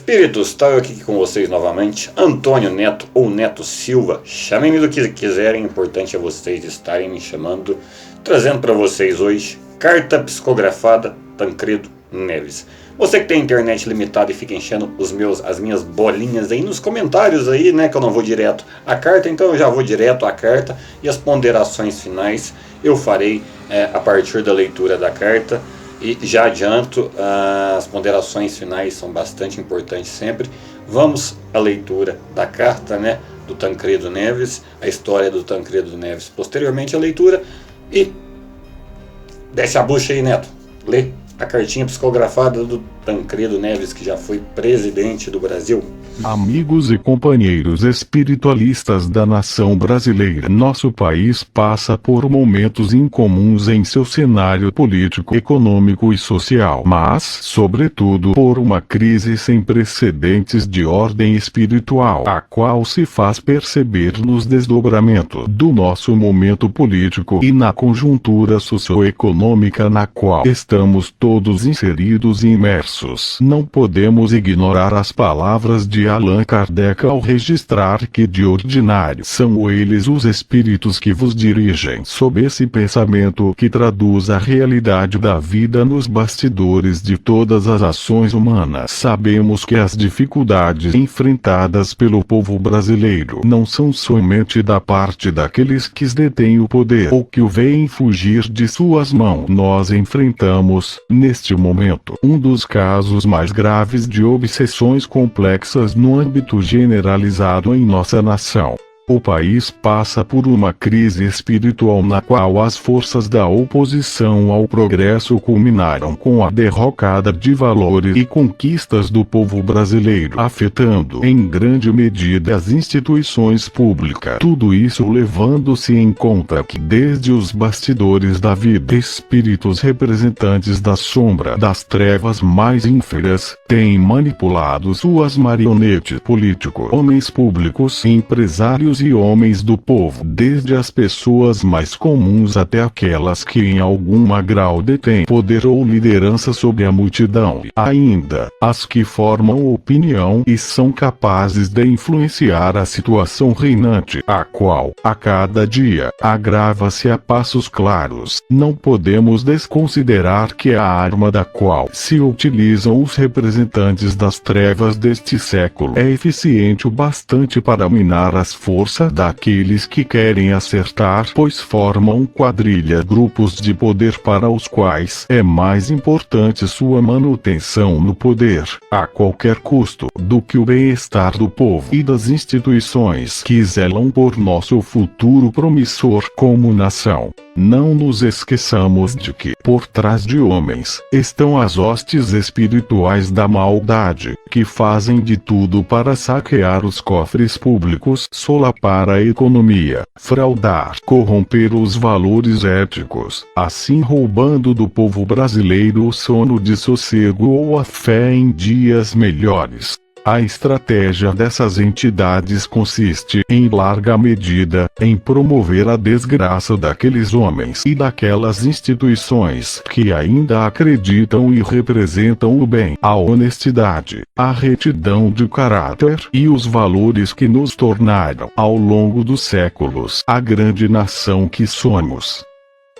Espíritos, estou aqui com vocês novamente, Antônio Neto ou Neto Silva, chamem-me do que quiserem, o importante é vocês estarem me chamando, trazendo para vocês hoje, carta psicografada Tancredo Neves. Você que tem internet limitada e fica enchendo as minhas bolinhas aí nos comentários aí, né, que eu não vou direto à carta, então eu já vou direto à carta e as ponderações finais eu farei a partir da leitura da carta. E já adianto, as ponderações finais são bastante importantes sempre. Vamos à leitura da carta, né, do Tancredo Neves, a história do Tancredo Neves. Posteriormente a leitura e desce a bucha aí, Neto. Lê a cartinha psicografada do Tancredo Neves, que já foi presidente do Brasil. Amigos e companheiros espiritualistas da nação brasileira, nosso país passa por momentos incomuns em seu cenário político, econômico e social, mas, sobretudo, por uma crise sem precedentes de ordem espiritual, a qual se faz perceber nos desdobramentos do nosso momento político e na conjuntura socioeconômica na qual estamos todos inseridos e imersos. Não podemos ignorar as palavras de Allan Kardec ao registrar que de ordinário são eles os espíritos que vos dirigem. Sob esse pensamento que traduz a realidade da vida nos bastidores de todas as ações humanas, sabemos que as dificuldades enfrentadas pelo povo brasileiro não são somente da parte daqueles que detêm o poder ou que o veem fugir de suas mãos. Nós enfrentamos, neste momento, um dos casos mais graves de obsessões complexas no âmbito generalizado em nossa nação. O país passa por uma crise espiritual na qual as forças da oposição ao progresso culminaram com a derrocada de valores e conquistas do povo brasileiro, afetando em grande medida as instituições públicas. Tudo isso levando-se em conta que desde os bastidores da vida, espíritos representantes da sombra, das trevas mais ínferas, têm manipulado suas marionetes políticos, homens públicos, empresários e homens do povo, desde as pessoas mais comuns até aquelas que em algum grau detêm poder ou liderança sobre a multidão, e ainda as que formam opinião e são capazes de influenciar a situação reinante, a qual, a cada dia, agrava-se a passos claros. Não podemos desconsiderar que a arma da qual se utilizam os representantes das trevas deste século é eficiente o bastante para minar as forças daqueles que querem acertar, pois formam quadrilha, grupos de poder para os quais é mais importante sua manutenção no poder, a qualquer custo, do que o bem-estar do povo e das instituições que zelam por nosso futuro promissor como nação. Não nos esqueçamos de que, por trás de homens, estão as hostes espirituais da maldade, que fazem de tudo para saquear os cofres públicos, solapar a economia, fraudar, corromper os valores éticos, assim roubando do povo brasileiro o sono de sossego ou a fé em dias melhores. A estratégia dessas entidades consiste, em larga medida, em promover a desgraça daqueles homens e daquelas instituições que ainda acreditam e representam o bem, a honestidade, a retidão de caráter e os valores que nos tornaram, ao longo dos séculos, a grande nação que somos.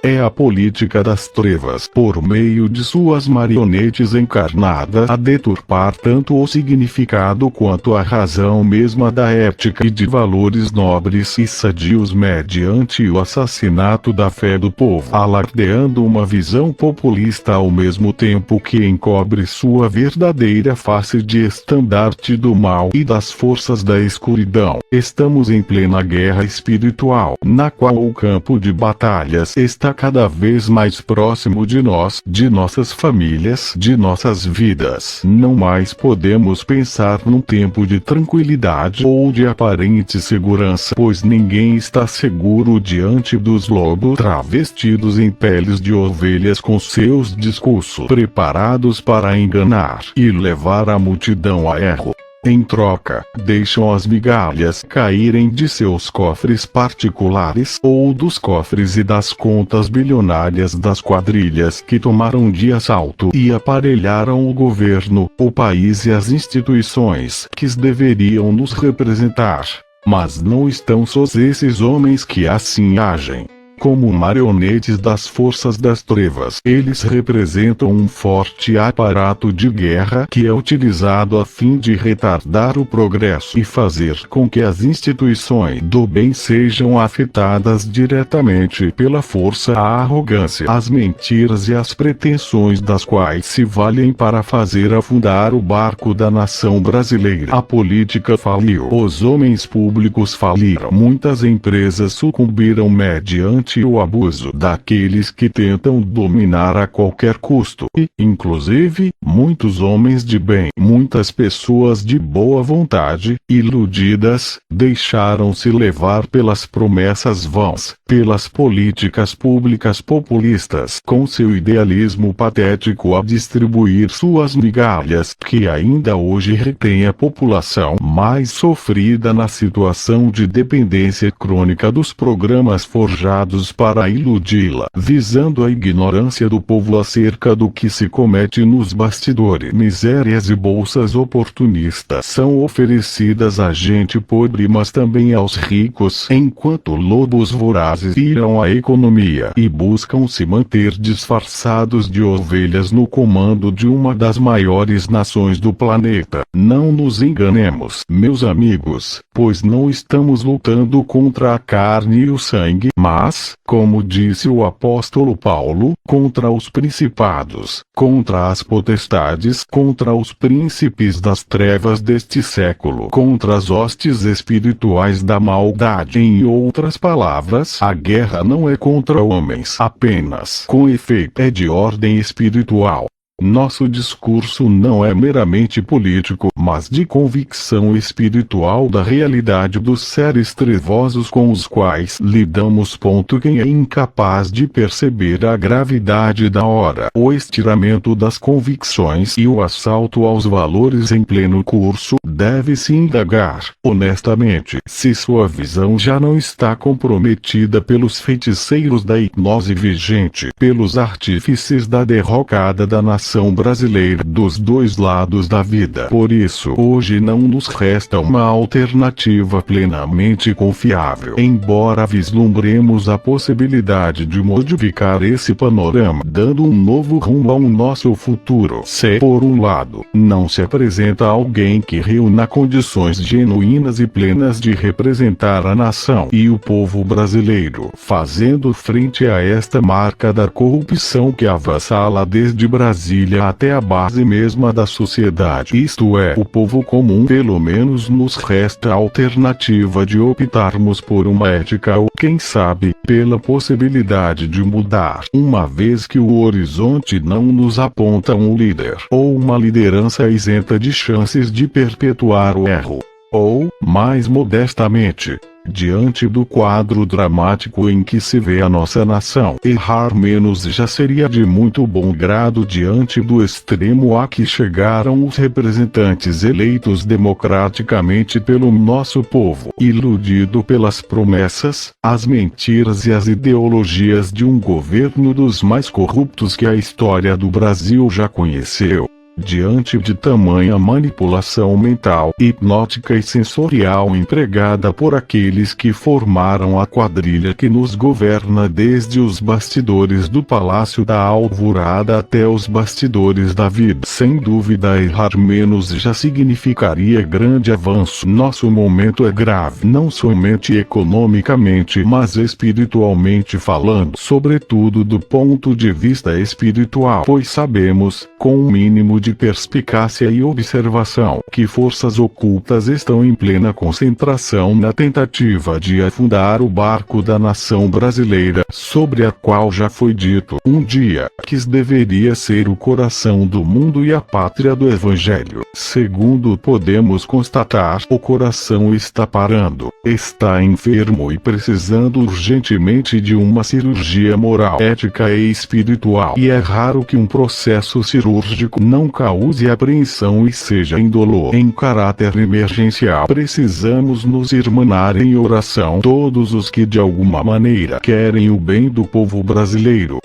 É a política das trevas, por meio de suas marionetes encarnadas, a deturpar tanto o significado quanto a razão mesma da ética e de valores nobres e sadios mediante o assassinato da fé do povo, alardeando uma visão populista ao mesmo tempo que encobre sua verdadeira face de estandarte do mal e das forças da escuridão. Estamos em plena guerra espiritual, na qual o campo de batalhas está cada vez mais próximo de nós, de nossas famílias, de nossas vidas. Não mais podemos pensar num tempo de tranquilidade ou de aparente segurança, pois ninguém está seguro diante dos lobos travestidos em peles de ovelhas com seus discursos preparados para enganar e levar a multidão a erro. Em troca, deixam as migalhas caírem de seus cofres particulares ou dos cofres e das contas bilionárias das quadrilhas que tomaram de assalto e aparelharam o governo, o país e as instituições que deveriam nos representar. Mas não estão sós esses homens que assim agem. Como marionetes das forças das trevas, eles representam um forte aparato de guerra que é utilizado a fim de retardar o progresso e fazer com que as instituições do bem sejam afetadas diretamente pela força, a arrogância, as mentiras e as pretensões das quais se valem para fazer afundar o barco da nação brasileira. A política faliu, os homens públicos faliram, muitas empresas sucumbiram mediante o abuso daqueles que tentam dominar a qualquer custo e, inclusive, muitos homens de bem, muitas pessoas de boa vontade, iludidas, deixaram-se levar pelas promessas vãs, pelas políticas públicas populistas, com seu idealismo patético a distribuir suas migalhas, que ainda hoje retém a população mais sofrida na situação de dependência crônica dos programas forjados para iludi-la, visando a ignorância do povo acerca do que se comete nos bastidores. Misérias e bolsas oportunistas são oferecidas a gente pobre, mas também aos ricos, enquanto lobos vorazes tiram a economia e buscam se manter disfarçados de ovelhas no comando de uma das maiores nações do planeta. Não nos enganemos, meus amigos, pois não estamos lutando contra a carne e o sangue, mas, como disse o apóstolo Paulo, contra os principados, contra as potestades, contra os príncipes das trevas deste século, contra as hostes espirituais da maldade. Em outras palavras, a guerra não é contra homens apenas, com efeito é de ordem espiritual. Nosso discurso não é meramente político, mas de convicção espiritual da realidade dos seres trevosos com os quais lidamos. Quem é incapaz de perceber a gravidade da hora, o estiramento das convicções e o assalto aos valores em pleno curso, deve se indagar, honestamente, se sua visão já não está comprometida pelos feiticeiros da hipnose vigente, pelos artífices da derrocada da nação brasileira dos dois lados da vida. Por isso, hoje não nos resta uma alternativa plenamente confiável. Embora vislumbremos a possibilidade de modificar esse panorama, dando um novo rumo ao nosso futuro, se, por um lado, não se apresenta alguém que reúna condições genuínas e plenas de representar a nação e o povo brasileiro, fazendo frente a esta marca da corrupção que avassala desde Brasília até a base mesma da sociedade, isto é, o povo comum, pelo menos nos resta a alternativa de optarmos por uma ética ou, quem sabe, pela possibilidade de mudar, uma vez que o horizonte não nos aponta um líder, ou uma liderança isenta de chances de perpetuar o erro. Ou, mais modestamente, diante do quadro dramático em que se vê a nossa nação, errar menos já seria de muito bom grado diante do extremo a que chegaram os representantes eleitos democraticamente pelo nosso povo, iludido pelas promessas, as mentiras e as ideologias de um governo dos mais corruptos que a história do Brasil já conheceu. Diante de tamanha manipulação mental, hipnótica e sensorial empregada por aqueles que formaram a quadrilha que nos governa desde os bastidores do Palácio da Alvorada até os bastidores da vida, sem dúvida errar menos já significaria grande avanço. Nosso momento é grave, não somente economicamente, mas espiritualmente falando, sobretudo do ponto de vista espiritual, pois sabemos, com um mínimo de perspicácia e observação, que forças ocultas estão em plena concentração na tentativa de afundar o barco da nação brasileira, sobre a qual já foi dito, um dia, que deveria ser o coração do mundo e a pátria do Evangelho. Segundo podemos constatar, o coração está parando, está enfermo e precisando urgentemente de uma cirurgia moral, ética e espiritual, e é raro que um processo cirúrgico não cause apreensão e seja indolor em caráter emergencial. Precisamos nos irmanar em oração todos os que de alguma maneira querem o bem do povo brasileiro.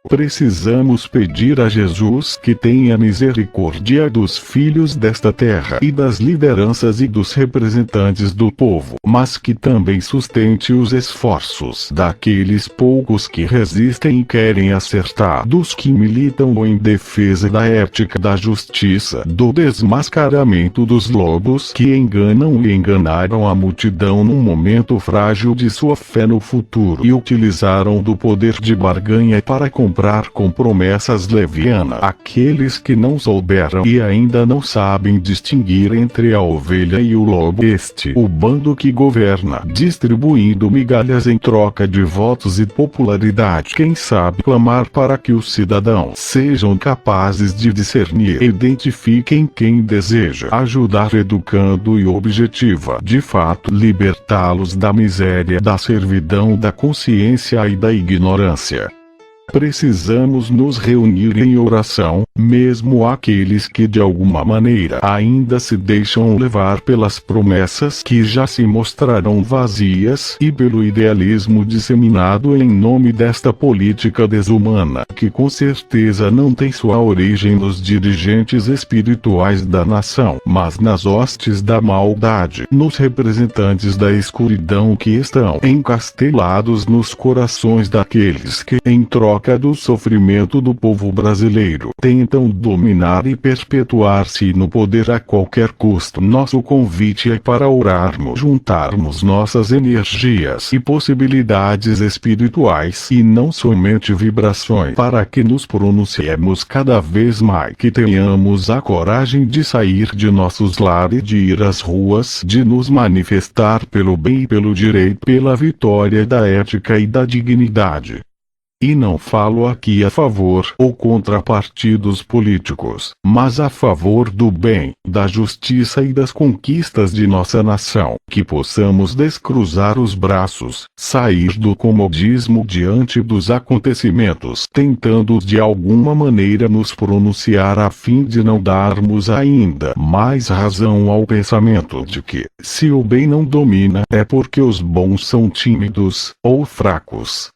Precisamos pedir a Jesus que tenha misericórdia dos filhos desta terra e das lideranças e dos representantes do povo, mas que também sustente os esforços daqueles poucos que resistem e querem acertar, dos que militam em defesa da ética, da justiça, do desmascaramento dos lobos que enganam e enganaram a multidão num momento frágil de sua fé no futuro e utilizaram do poder de barganha para comprar com promessas levianas aqueles que não souberam e ainda não sabem distinguir entre a ovelha e o lobo. O bando que governa, distribuindo migalhas em troca de votos e popularidade. Quem sabe clamar para que os cidadãos sejam capazes de discernir e identifiquem quem deseja ajudar, educando e objetiva de fato libertá-los da miséria, da servidão, da consciência e da ignorância. Precisamos nos reunir em oração, mesmo aqueles que de alguma maneira ainda se deixam levar pelas promessas que já se mostrarão vazias e pelo idealismo disseminado em nome desta política desumana, que com certeza não tem sua origem nos dirigentes espirituais da nação, mas nas hostes da maldade, nos representantes da escuridão que estão encastelados nos corações daqueles que, em troca do sofrimento do povo brasileiro, tentam dominar e perpetuar-se no poder a qualquer custo. Nosso convite é para orarmos, juntarmos nossas energias e possibilidades espirituais e não somente vibrações, para que nos pronunciemos cada vez mais, que tenhamos a coragem de sair de nossos lares, de ir às ruas, de nos manifestar pelo bem e pelo direito, pela vitória da ética e da dignidade. E não falo aqui a favor ou contra partidos políticos, mas a favor do bem, da justiça e das conquistas de nossa nação, que possamos descruzar os braços, sair do comodismo diante dos acontecimentos, tentando de alguma maneira nos pronunciar a fim de não darmos ainda mais razão ao pensamento de que, se o bem não domina, é porque os bons são tímidos ou fracos.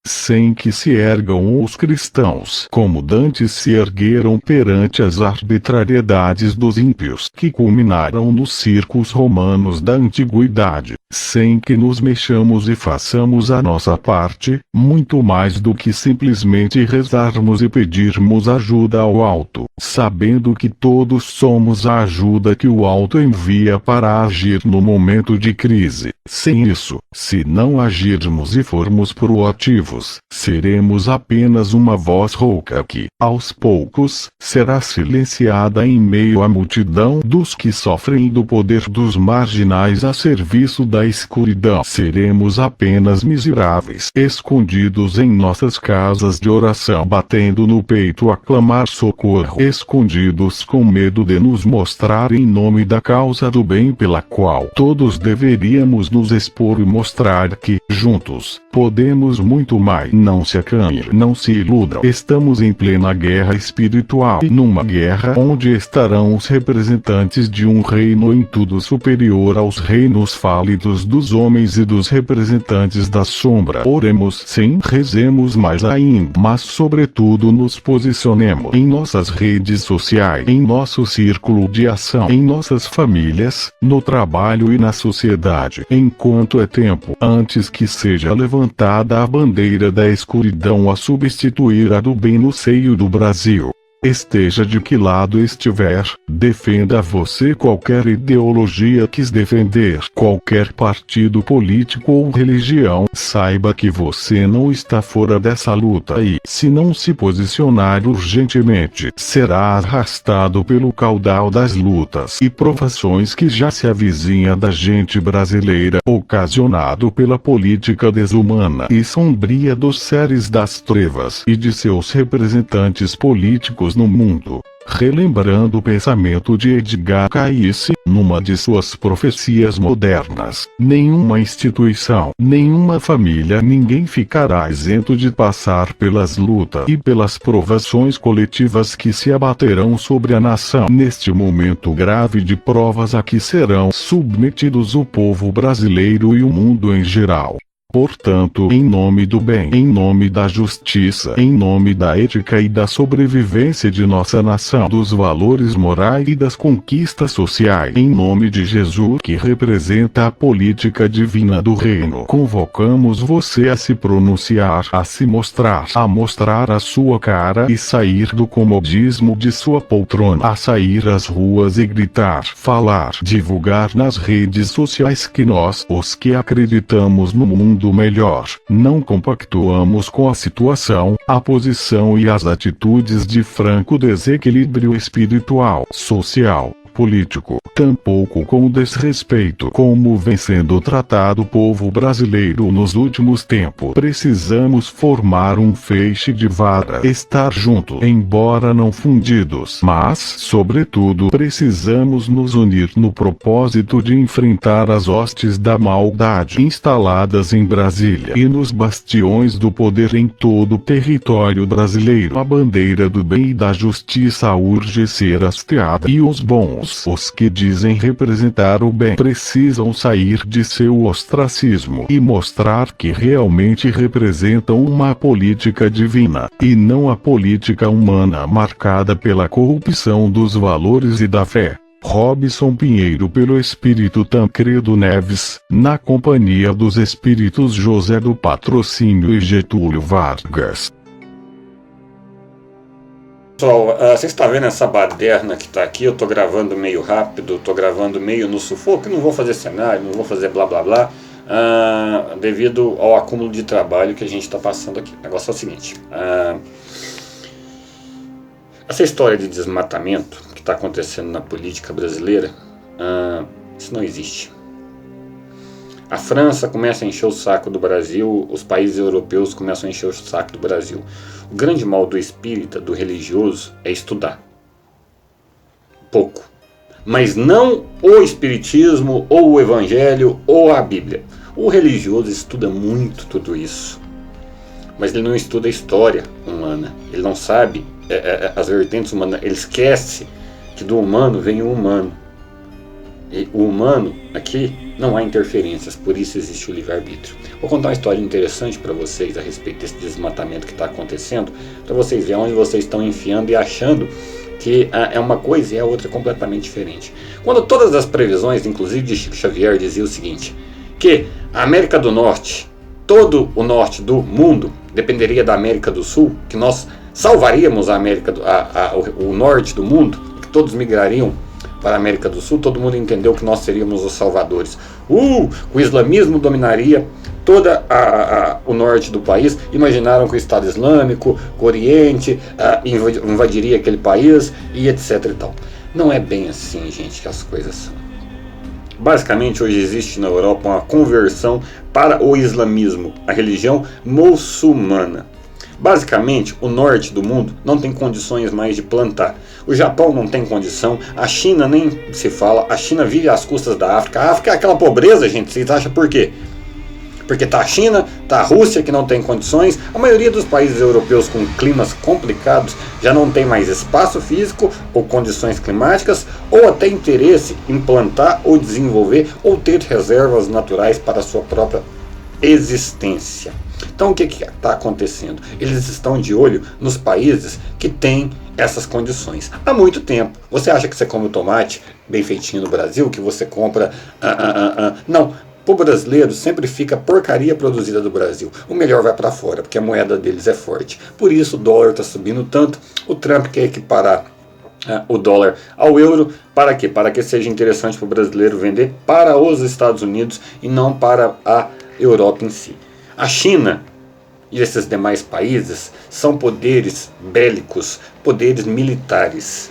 Sem que se ergam os cristãos, como dantes se ergueram perante as arbitrariedades dos ímpios, que culminaram nos circos romanos da antiguidade, sem que nos mexamos e façamos a nossa parte, muito mais do que simplesmente rezarmos e pedirmos ajuda ao alto, sabendo que todos somos a ajuda que o alto envia para agir no momento de crise. Sem isso, se não agirmos e formos proativos, seremos apenas uma voz rouca que, aos poucos, será silenciada em meio à multidão dos que sofrem do poder dos marginais a serviço da escuridão. Seremos apenas miseráveis, escondidos em nossas casas de oração, batendo no peito a clamar socorro, escondidos com medo de nos mostrar em nome da causa do bem pela qual todos deveríamos nos expor e mostrar que, juntos, podemos muito mais. Não se acanhe, não se iludam. Estamos em plena guerra espiritual, e numa guerra onde estarão os representantes de um reino em tudo superior aos reinos fálidos dos homens e dos representantes da sombra. Oremos, sim, rezemos mais ainda, mas sobretudo nos posicionemos em nossas redes sociais, em nosso círculo de ação, em nossas famílias, no trabalho e na sociedade, enquanto é tempo, antes que seja levantada a bandeira da escuridão a substituir a do bem no seio do Brasil. Esteja de que lado estiver, defenda você qualquer ideologia quis defender, qualquer partido político ou religião, saiba que você não está fora dessa luta e, se não se posicionar urgentemente, será arrastado pelo caudal das lutas e provações que já se avizinha da gente brasileira, ocasionado pela política desumana e sombria dos seres das trevas e de seus representantes políticos no mundo. relembrando o pensamento de Edgar Cayce, numa de suas profecias modernas: nenhuma instituição, nenhuma família, ninguém ficará isento de passar pelas lutas e pelas provações coletivas que se abaterão sobre a nação. Neste momento grave de provas a que serão submetidos o povo brasileiro e o mundo em geral. Portanto, em nome do bem, em nome da justiça, em nome da ética e da sobrevivência de nossa nação, dos valores morais e das conquistas sociais, em nome de Jesus, que representa a política divina do reino, convocamos você a se pronunciar, a se mostrar, a mostrar a sua cara e sair do comodismo de sua poltrona, a sair às ruas e gritar, falar, divulgar nas redes sociais que nós, os que acreditamos no mundo melhor, não compactuamos com a situação, a posição e as atitudes de franco desequilíbrio espiritual, social, político, tampouco com o desrespeito como vem sendo tratado o povo brasileiro nos últimos tempos. Precisamos formar um feixe de vara, estar juntos, embora não fundidos, mas, sobretudo, precisamos nos unir no propósito de enfrentar as hostes da maldade instaladas em Brasília e nos bastiões do poder em todo o território brasileiro. A bandeira do bem e da justiça urge ser hasteada e os bons, os que dizem representar o bem, precisam sair de seu ostracismo e mostrar que realmente representam uma política divina, e não a política humana marcada pela corrupção dos valores e da fé. Robson Pinheiro, pelo Espírito Tancredo Neves, na companhia dos Espíritos José do Patrocínio e Getúlio Vargas. Pessoal, você está vendo essa baderna que está aqui? Eu estou gravando meio rápido, estou gravando meio no sufoco, não vou fazer cenário, não vou fazer blá blá blá, devido ao acúmulo de trabalho que a gente está passando aqui. O negócio é o seguinte, essa história de desmatamento que está acontecendo na política brasileira, isso não existe. A França começa a encher o saco do Brasil, os países europeus começam a encher o saco do Brasil. O grande mal do espírita, do religioso, é estudar. Pouco. Mas não o espiritismo, ou o evangelho, ou a Bíblia. O religioso estuda muito tudo isso. Mas ele não estuda a história humana. Ele não sabe as vertentes humanas. Ele esquece que do humano vem o humano. E o humano, aqui, não há interferências, por isso existe o livre-arbítrio. Vou contar uma história interessante para vocês a respeito desse desmatamento que está acontecendo, para vocês verem onde vocês estão enfiando e achando que é uma coisa e a outra completamente diferente. Quando todas as previsões, inclusive de Chico Xavier, diziam o seguinte, que a América do Norte, todo o norte do mundo, dependeria da América do Sul, que nós salvaríamos a América, o norte do mundo, que todos migrariam para a América do Sul, todo mundo entendeu que nós seríamos os salvadores. O islamismo dominaria todo o norte do país, imaginaram que o Estado Islâmico, o Oriente, invadiria aquele país e etc e tal. Não é bem assim, gente, que as coisas são. Basicamente, hoje existe na Europa uma conversão para o islamismo, a religião muçulmana. Basicamente, o norte do mundo não tem condições mais de plantar. O Japão não tem condição, a China nem se fala, a China vive às custas da África. A África é aquela pobreza, gente, vocês acham por quê? Porque tá a China, tá a Rússia que não tem condições, a maioria dos países europeus com climas complicados já não tem mais espaço físico ou condições climáticas, ou até interesse em plantar ou desenvolver ou ter reservas naturais para a sua própria existência. Então o que está acontecendo? Eles estão de olho nos países que têm essas condições. Há muito tempo. Você acha que você come o tomate bem feitinho no Brasil, que você compra... Não. Para o brasileiro sempre fica porcaria produzida do Brasil. O melhor vai para fora, porque a moeda deles é forte. Por isso o dólar está subindo tanto. O Trump quer equiparar o dólar ao euro. Para quê? Para que seja interessante para o brasileiro vender para os Estados Unidos e não para a Europa em si. A China e esses demais países são poderes bélicos, poderes militares,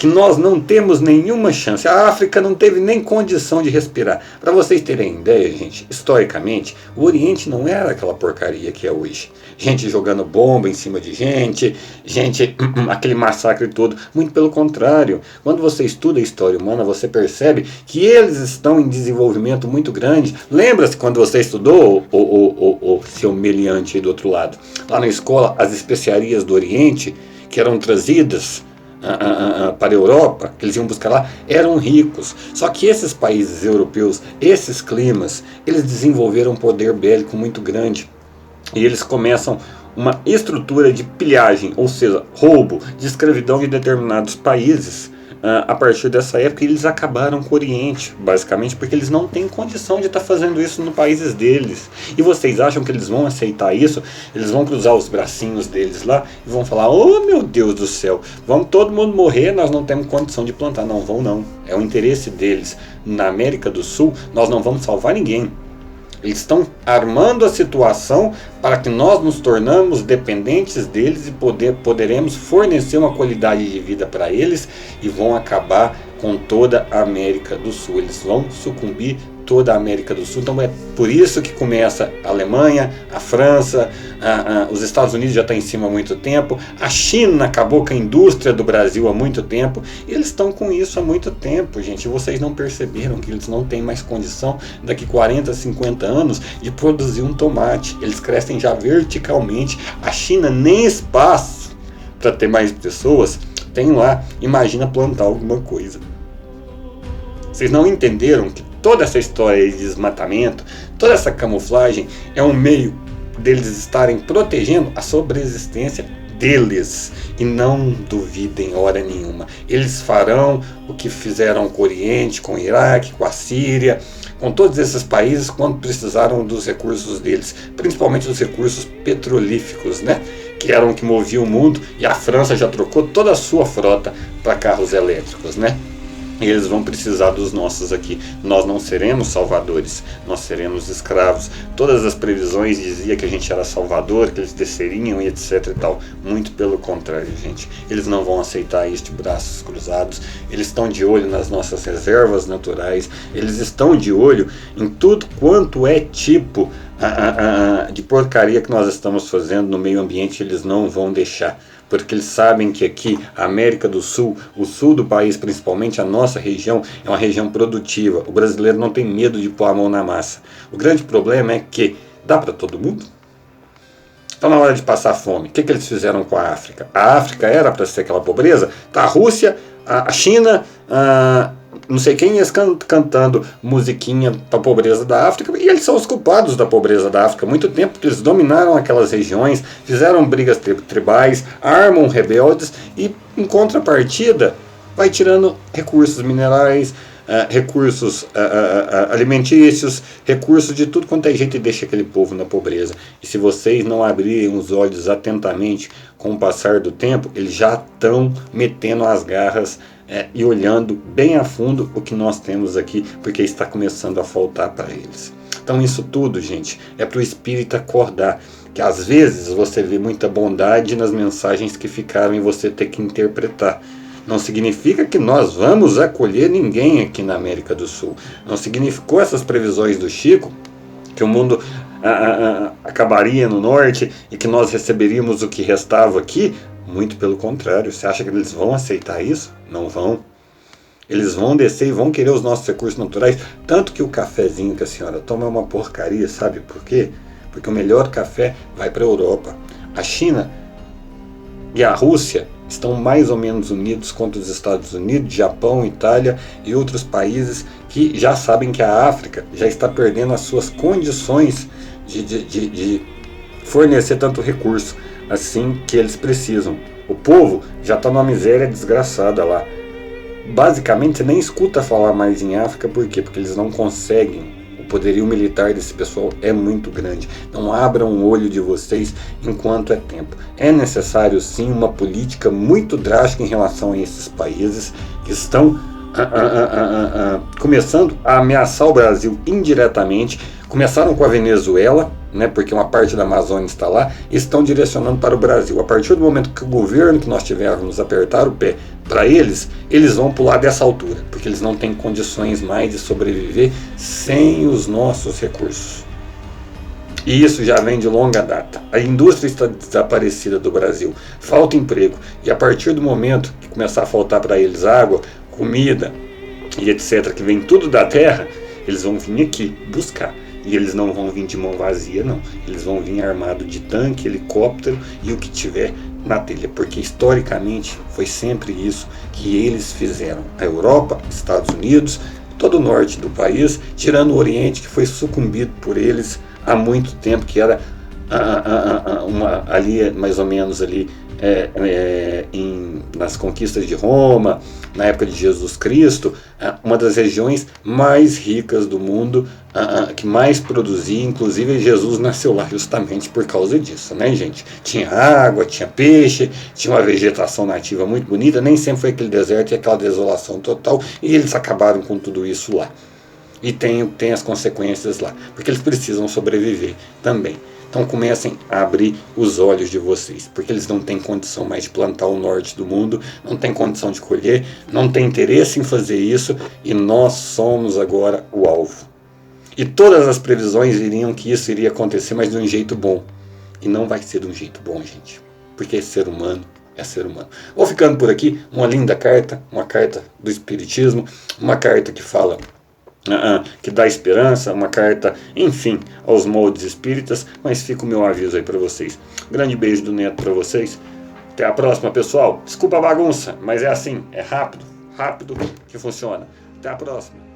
que nós não temos nenhuma chance. A África não teve nem condição de respirar. Para vocês terem ideia, gente, historicamente, o Oriente não era aquela porcaria que é hoje. Gente jogando bomba em cima de gente, aquele massacre todo. Muito pelo contrário. Quando você estuda a história humana, você percebe que eles estão em desenvolvimento muito grande. Lembra-se quando você estudou o seu meliante aí do outro lado? Lá na escola, as especiarias do Oriente, que eram trazidas para a Europa, que eles iam buscar lá, eram ricos. Só que esses países europeus, esses climas, eles desenvolveram um poder bélico muito grande. E eles começam uma estrutura de pilhagem, ou seja, roubo, de escravidão de determinados países. A partir dessa época, eles acabaram com o Oriente, basicamente, porque eles não têm condição de estar fazendo isso nos países deles. E vocês acham que eles vão aceitar isso? Eles vão cruzar os bracinhos deles lá e vão falar: oh meu Deus do céu, vamos todo mundo morrer, nós não temos condição de plantar. Não vão não, é o interesse deles. Na América do Sul, nós não vamos salvar ninguém. Eles estão armando a situação para que nós nos tornamos dependentes deles e poderemos fornecer uma qualidade de vida para eles, e vão acabar com toda a América do Sul. Eles vão sucumbir toda a América do Sul. Então é por isso que começa a Alemanha, a França, os Estados Unidos já estão em cima há muito tempo, a China acabou com a indústria do Brasil há muito tempo, e eles estão com isso há muito tempo, gente. Vocês não perceberam que eles não têm mais condição daqui 40, 50 anos de produzir um tomate. Eles crescem já verticalmente. A China nem espaço para ter mais pessoas tem lá. Imagina plantar alguma coisa. Vocês não entenderam que toda essa história de desmatamento, toda essa camuflagem é um meio deles estarem protegendo a sobreexistência deles. E não duvidem hora nenhuma, eles farão o que fizeram com o Oriente, com o Iraque, com a Síria, com todos esses países quando precisaram dos recursos deles, principalmente dos recursos petrolíferos, né? Que eram o que moviam o mundo, e a França já trocou toda a sua frota para carros elétricos, né? E eles vão precisar dos nossos aqui. Nós não seremos salvadores, nós seremos escravos. Todas as previsões diziam que a gente era salvador, que eles desceriam e etc e tal. Muito pelo contrário, gente. Eles não vão aceitar isso de braços cruzados. Eles estão de olho nas nossas reservas naturais. Eles estão de olho em tudo quanto é tipo de porcaria que nós estamos fazendo no meio ambiente. Eles não vão deixar, porque eles sabem que aqui, a América do Sul, o sul do país, principalmente a nossa região, é uma região produtiva. O brasileiro não tem medo de pôr a mão na massa. O grande problema é que dá para todo mundo? Então, na hora de passar fome, o que eles fizeram com a África? A África era para ser aquela pobreza? Tá, a Rússia, a China, não sei quem ia cantando musiquinha para a pobreza da África, e eles são os culpados da pobreza da África há muito tempo, porque eles dominaram aquelas regiões, fizeram brigas tribais, armam rebeldes, e em contrapartida vai tirando recursos minerais, recursos alimentícios, recursos de tudo quanto é jeito, e deixa aquele povo na pobreza. E se vocês não abrirem os olhos atentamente com o passar do tempo, eles já estão metendo as garras e olhando bem a fundo o que nós temos aqui, porque está começando a faltar para eles. Então isso tudo, gente, é para o espírito acordar, que às vezes você vê muita bondade nas mensagens que ficaram e você ter que interpretar. Não significa que nós vamos acolher ninguém aqui na América do Sul. Não significou essas previsões do Chico que o mundo acabaria no norte e que nós receberíamos o que restava aqui. Muito pelo contrário. Você acha que eles vão aceitar isso? Não vão. Eles vão descer e vão querer os nossos recursos naturais. Tanto que o cafezinho que a senhora toma é uma porcaria, sabe por quê? Porque o melhor café vai para a Europa. A China e a Rússia estão mais ou menos unidos contra os Estados Unidos, Japão, Itália e outros países que já sabem que a África já está perdendo as suas condições de fornecer tanto recurso assim que eles precisam. O povo já está numa miséria desgraçada lá. Basicamente você nem escuta falar mais em África. Por quê? Porque eles não conseguem. O poderio militar desse pessoal é muito grande. Então abram o olho de vocês enquanto é tempo. É necessário sim uma política muito drástica em relação a esses países que estão começando a ameaçar o Brasil indiretamente. Começaram com a Venezuela, né, porque uma parte da Amazônia está lá, e estão direcionando para o Brasil. A partir do momento que o governo que nós tivermos apertar o pé para eles, eles vão pular dessa altura, porque eles não têm condições mais de sobreviver sem os nossos recursos. E isso já vem de longa data. A indústria está desaparecida do Brasil, falta emprego, e a partir do momento que começar a faltar para eles água, comida e etc., que vem tudo da terra, eles vão vir aqui buscar. E eles não vão vir de mão vazia, não. Eles vão vir armado de tanque, helicóptero e o que tiver na telha, porque historicamente foi sempre isso que eles fizeram. A Europa, Estados Unidos, todo o norte do país, tirando o Oriente, que foi sucumbido por eles há muito tempo, que era ali mais ou menos ali nas conquistas de Roma, na época de Jesus Cristo, uma das regiões mais ricas do mundo, que mais produzia. Inclusive Jesus nasceu lá justamente por causa disso, né, gente? Tinha água, tinha peixe, tinha uma vegetação nativa muito bonita, nem sempre foi aquele deserto e aquela desolação total, e eles acabaram com tudo isso lá. E tem as consequências lá, porque eles precisam sobreviver também. Então comecem a abrir os olhos de vocês, porque eles não têm condição mais de plantar o norte do mundo, não têm condição de colher, não têm interesse em fazer isso, e nós somos agora o alvo. E todas as previsões diriam que isso iria acontecer, mas de um jeito bom. E não vai ser de um jeito bom, gente, porque ser humano é ser humano. Vou ficando por aqui, uma linda carta, uma carta do Espiritismo, uma carta que fala... que dá esperança, uma carta, enfim, aos moldes espíritas, mas fica o meu aviso aí para vocês. Grande beijo do Neto para vocês. Até a próxima, pessoal. Desculpa a bagunça, mas é assim, é rápido que funciona. Até a próxima.